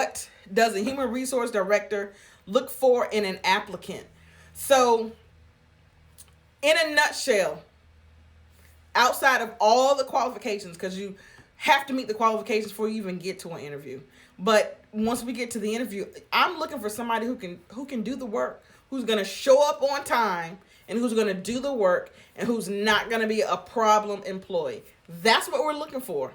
What does a human resource director look for in an applicant? So, in a nutshell, outside of all the qualifications, because you have to meet the qualifications before you even get to an interview. But once we get to the interview, I'm looking for somebody who can do the work, who's gonna show up on time, and who's gonna do the work, and who's not gonna be a problem employee. That's what we're looking for.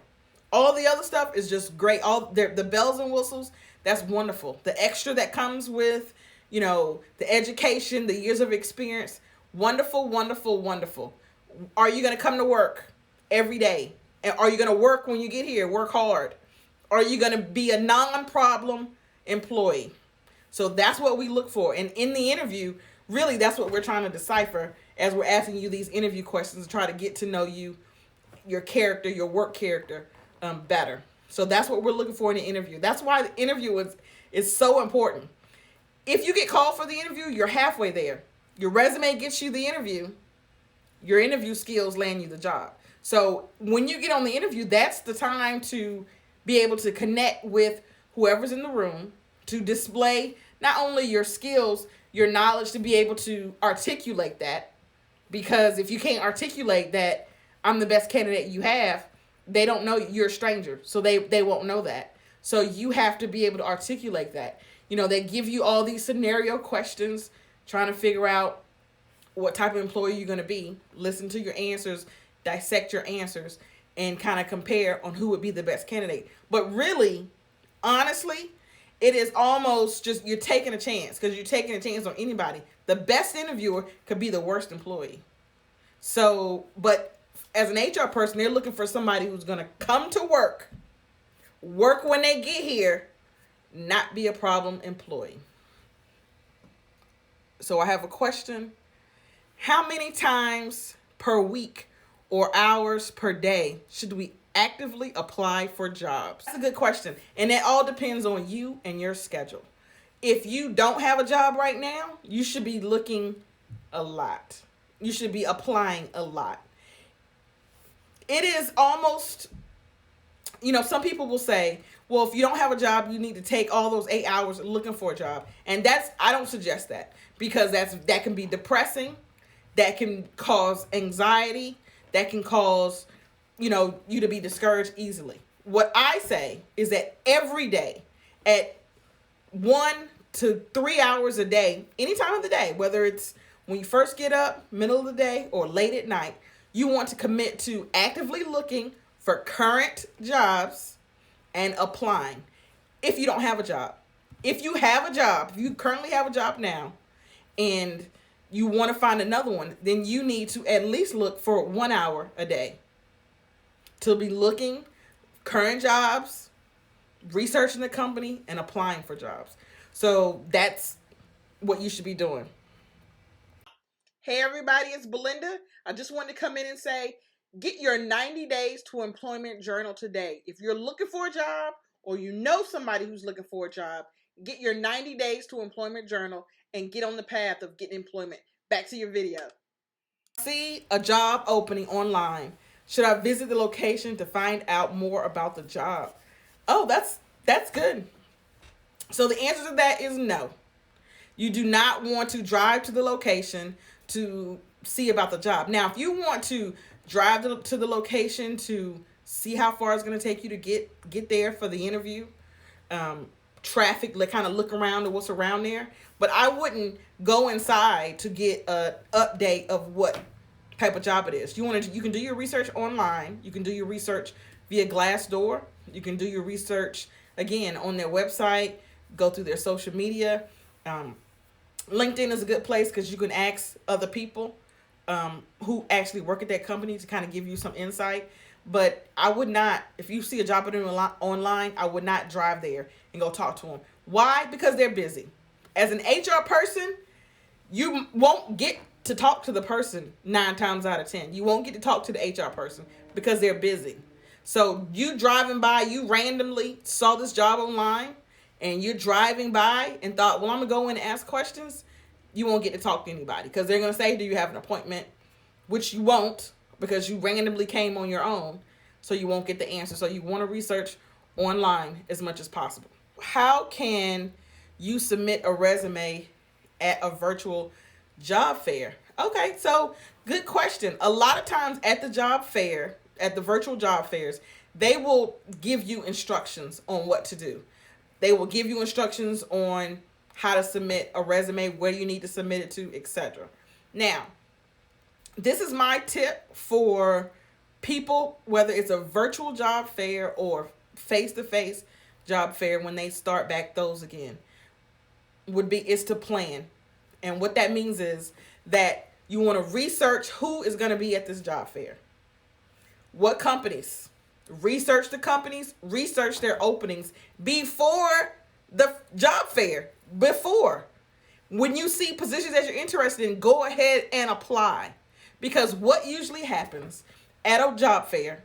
All the other stuff is just great. All the bells and whistles, that's wonderful. The extra that comes with, the education, the years of experience, wonderful, wonderful, wonderful. Are you going to come to work every day? And are you going to work when you get here? Work hard. Are you going to be a non-problem employee? So that's what we look for. And in the interview, really, that's what we're trying to decipher as we're asking you these interview questions to try to get to know you, your character, your work character better. So that's what we're looking for in the interview. That's why the interview is so important. If you get called for the interview, you're halfway there. Your resume gets you the interview. Your interview skills land you the job. So when you get on the interview, that's the time to be able to connect with whoever's in the room, to display not only your skills, your knowledge, to be able to articulate that. Because if you can't articulate that, I'm the best candidate you have, they don't know you're a stranger. So they won't know that. So you have to be able to articulate that. They give you all these scenario questions, trying to figure out what type of employee you're going to be. Listen to your answers, dissect your answers, and kind of compare on who would be the best candidate. But really, honestly, it is almost just you're taking a chance, because you're taking a chance on anybody. The best interviewer could be the worst employee. So, but as an HR person, they're looking for somebody who's going to come to work when they get here, not be a problem employee. So I have a question. How many times per week or hours per day should we actively apply for jobs? That's a good question. And that all depends on you and your schedule. If you don't have a job right now, you should be looking a lot. You should be applying a lot. It is almost, some people will say, well, if you don't have a job, you need to take all those 8 hours looking for a job. And I don't suggest that, because that can be depressing. That can cause anxiety. That can cause, you to be discouraged easily. What I say is that every day at 1 to 3 hours a day, any time of the day, whether it's when you first get up, middle of the day, or late at night, you want to commit to actively looking for current jobs and applying. If you don't have a job, if you have a job, if you currently have a job now, and you want to find another one, then you need to at least look for 1 hour a day to be looking current jobs, researching the company, and applying for jobs. So that's what you should be doing. Hey everybody, it's Belinda. I just wanted to come in and say, get your 90 days to employment journal today. If you're looking for a job, or you know somebody who's looking for a job, get your 90 days to employment journal and get on the path of getting employment. Back to your video. See a job opening online. Should I visit the location to find out more about the job? Oh, that's good. So the answer to that is no. You do not want to drive to the location to see about the job. Now, if you want to drive to the location to see how far it's going to take you to get there for the interview, traffic, kind of look around at what's around there. But I wouldn't go inside to get an update of what type of job it is. You can do your research online. You can do your research via Glassdoor. You can do your research again on their website. Go through their social media. LinkedIn is a good place, because you can ask other people who actually work at that company to kind of give you some insight. But I would not, if you see a job online, I would not drive there and go talk to them. Why? Because they're busy. As an HR person, you won't get to talk to the person 9 times out of 10. You won't get to talk to the HR person because they're busy. So you driving by, you randomly saw this job online, and you're driving by and thought, well, I'm going to go in and ask questions, you won't get to talk to anybody, because they're going to say, do you have an appointment? Which you won't, because you randomly came on your own, so you won't get the answer. So you want to research online as much as possible. how can you submit a resume at a virtual job fair? Okay, so good question. A lot of times at the job fair, at the virtual job fairs, they will give you instructions on what to do. They will give you instructions on how to submit a resume, where you need to submit it to, etc. Now, this is my tip for people, whether it's a virtual job fair or face to face job fair when they start back those again, would be is to plan. And what that means is that you want to research who is going to be at this job fair. What companies? Research the companies, research their openings before the job fair. Before. When you see positions that you're interested in, go ahead and apply. Because what usually happens at a job fair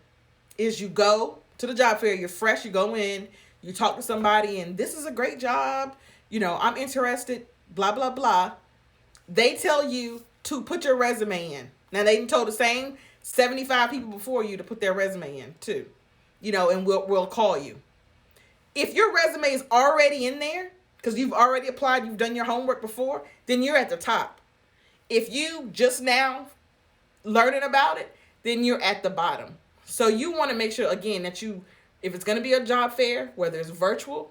is you go to the job fair, you're fresh, you go in, you talk to somebody, and this is a great job, I'm interested, blah, blah, blah. They tell you to put your resume in. Now, they told the same 75 people before you to put their resume in too, and we'll call you. If your resume is already in there, because you've already applied, you've done your homework before, then you're at the top. If you just now learning about it, then you're at the bottom. So you want to make sure, again, that if it's going to be a job fair, whether it's virtual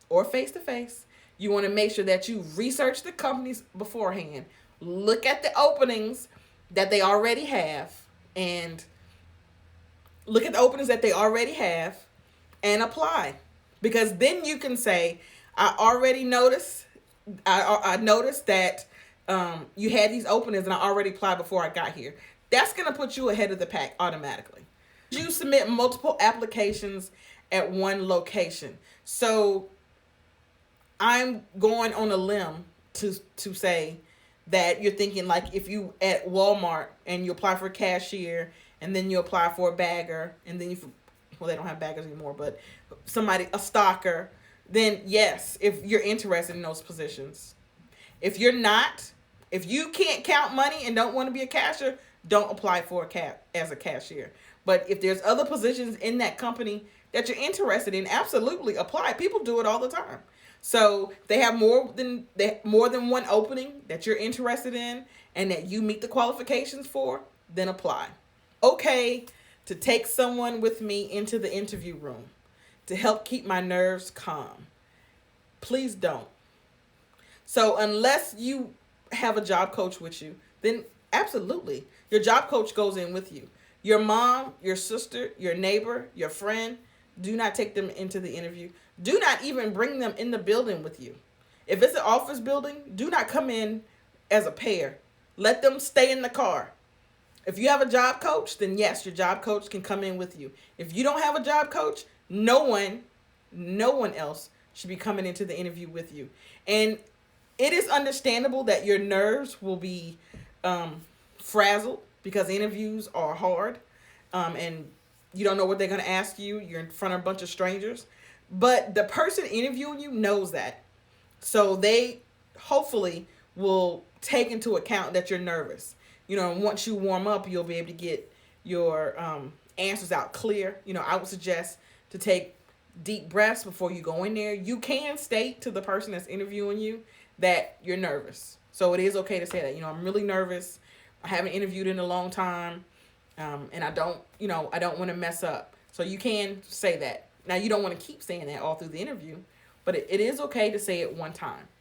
or face-to-face, you want to make sure that you research the companies beforehand. Look at the openings that they already have and apply. Because then you can say, I noticed that you had these openings and I already applied before I got here. That's going to put you ahead of the pack automatically. You submit multiple applications at one location. So I'm going on a limb to say that you're thinking, like, if you at Walmart and you apply for a cashier and then you apply for a bagger and then they don't have baggers anymore, but a stocker, then yes, if you're interested in those positions. If you're not, if you can't count money and don't want to be a cashier, don't apply for as a cashier. But if there's other positions in that company that you're interested in, absolutely apply. People do it all the time. So they have more than one opening that you're interested in and that you meet the qualifications for, then apply. Okay, to take someone with me into the interview room to help keep my nerves calm. Please don't. So unless you have a job coach with you, then absolutely, your job coach goes in with you. Your mom, your sister, your neighbor, your friend, do not take them into the interview. Do not even bring them in the building with you. If it's an office building, do not come in as a pair. Let them stay in the car. If you have a job coach, then yes, your job coach can come in with you. If you don't have a job coach, no one else should be coming into the interview with you. And it is understandable that your nerves will be frazzled because interviews are hard, and you don't know what they're going to ask you. You're in front of a bunch of strangers. But the person interviewing you knows that. So they hopefully will take into account that you're nervous. Once you warm up, you'll be able to get your answers out clear. I would suggest to take deep breaths before you go in there. You can state to the person that's interviewing you that you're nervous. So it is okay to say that, I'm really nervous. I haven't interviewed in a long time. And I don't want to mess up. So you can say that. Now, you don't want to keep saying that all through the interview, but it is okay to say it one time.